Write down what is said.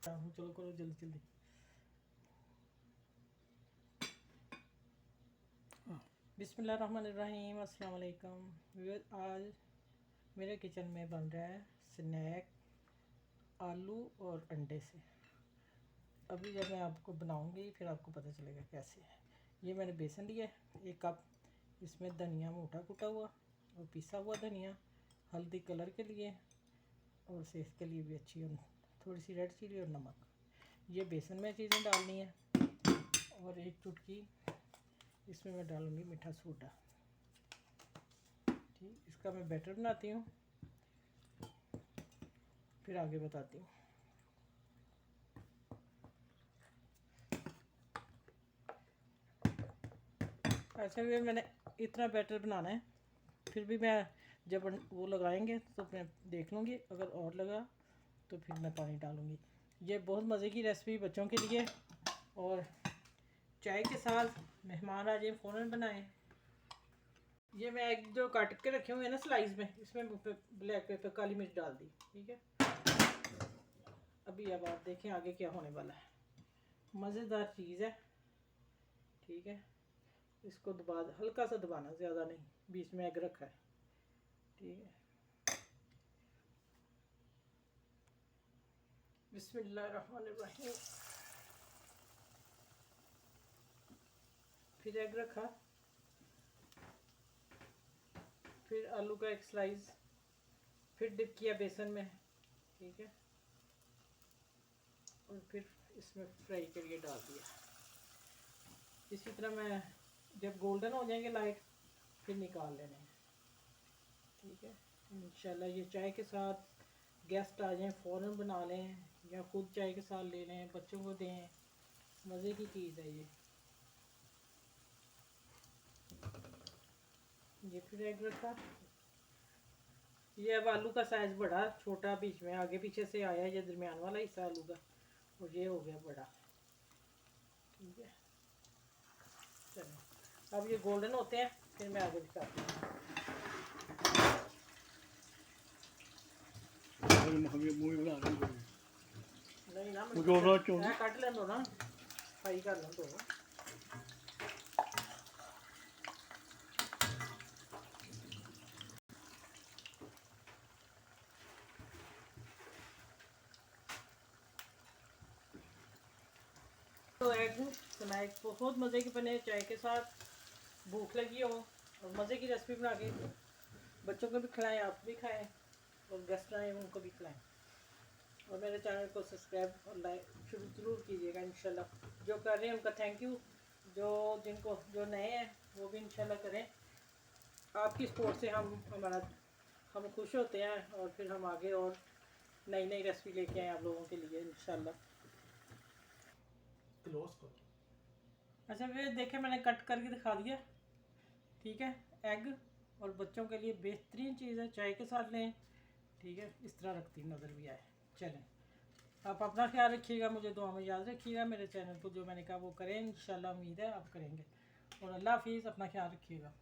चलो करो जल्दी जल्दी। बिस्मिल्लाहिर्रहमानिर्रहीम, अस्सलाम वालेकुम। आज मेरे किचन में बन रहा है स्नैक आलू और अंडे से। अभी जब मैं आपको बनाऊंगी फिर आपको पता चलेगा कैसे है। ये मैंने बेसन लिया है 1 कप, इसमें धनिया मोटा कुटा हुआ और पिसा हुआ धनिया, हल्दी कलर के लिए और सेहत के लिए भी अच्छी, और थोड़ी सी रेड चिली और नमक। ये बेसन में चीज़ें डालनी है और 1 चुटकी इसमें मैं डालूँगी मीठा सोडा। ठीक, इसका मैं बैटर बनाती हूँ फिर आगे बताती हूँ। अच्छा, फिर मैंने इतना बैटर बनाना है, फिर भी मैं जब वो लगाएंगे तो मैं देख लूँगी, अगर और लगा तो फिर मैं पानी डालूँगी। ये बहुत मज़े की रेसिपी बच्चों के लिए, और चाय के साथ मेहमान आ जाए फ़ौरन बनाएं। ये मैं एग जो काट के रखे हुए हैं ना स्लाइस में, इसमें ब्लैक पेपर काली मिर्च डाल दी। ठीक है, अभी अब आप देखें आगे क्या होने वाला है। मज़ेदार चीज़ है। ठीक है, इसको दबा, हल्का सा दबाना, ज़्यादा नहीं। बीच में एग रखा है। ठीक है, बिस्मिल्लाहिर्रहमानिर्रहीम। फिर एग रखा, फिर आलू का एक स्लाइस, फिर डिप किया बेसन में। ठीक है, और फिर इसमें फ्राई के लिए डाल दिया। इसी तरह मैं जब गोल्डन हो जाएंगे लाइट फिर निकाल लेने हैं। ठीक है, इंशाल्लाह ये चाय के साथ गेस्ट आ जाएं फ़ौरन बना लें, या खुद चाय के साथ ले लें, बच्चों को दें। मज़े की चीज़ है ये फिर एग रखा। ये अब आलू का साइज़ बड़ा छोटा बीच में आगे पीछे से आया, ये दरमियान वाला हिस्सा आलू का, और ये हो गया बड़ा। ठीक है, चलो अब ये गोल्डन होते हैं फिर मैं आगे दिखाती हूँ। नहीं ना, मैं कट लें दो ना, फ्राई कर लें दो। तो एग स्नैक बहुत मज़े के बने, चाय के साथ, भूख लगी हो और मज़े की रेसिपी बना के बच्चों को भी खिलाएं, आप भी खाएं, और गेस्ट आए उनको भी खिलाएं। और मेरे चैनल को सब्सक्राइब और लाइक शुरू ज़रूर कीजिएगा इंशाल्लाह। जो कर रहे हैं उनका थैंक यू, जो नए हैं वो भी इंशाल्लाह करें। आपकी सपोर्ट से हम खुश होते हैं, और फिर हम आगे और नई नई रेसिपी लेके आए आप लोगों के लिए इंशाल्लाह। क्लोज करो। अच्छा, वे देखें मैंने कट करके दिखा दिया। ठीक है, एग और बच्चों के लिए बेहतरीन चीज़ है, चाय के साथ लें। ठीक है, इस तरह रखती नज़र भी आए। चलें, आप अपना ख्याल रखिएगा, मुझे दुआ में याद रखिएगा। मेरे चैनल को जो मैंने कहा वो करें इंशाल्लाह, उम्मीद है आप करेंगे। और अल्लाह हाफिज़, अपना ख्याल रखिएगा।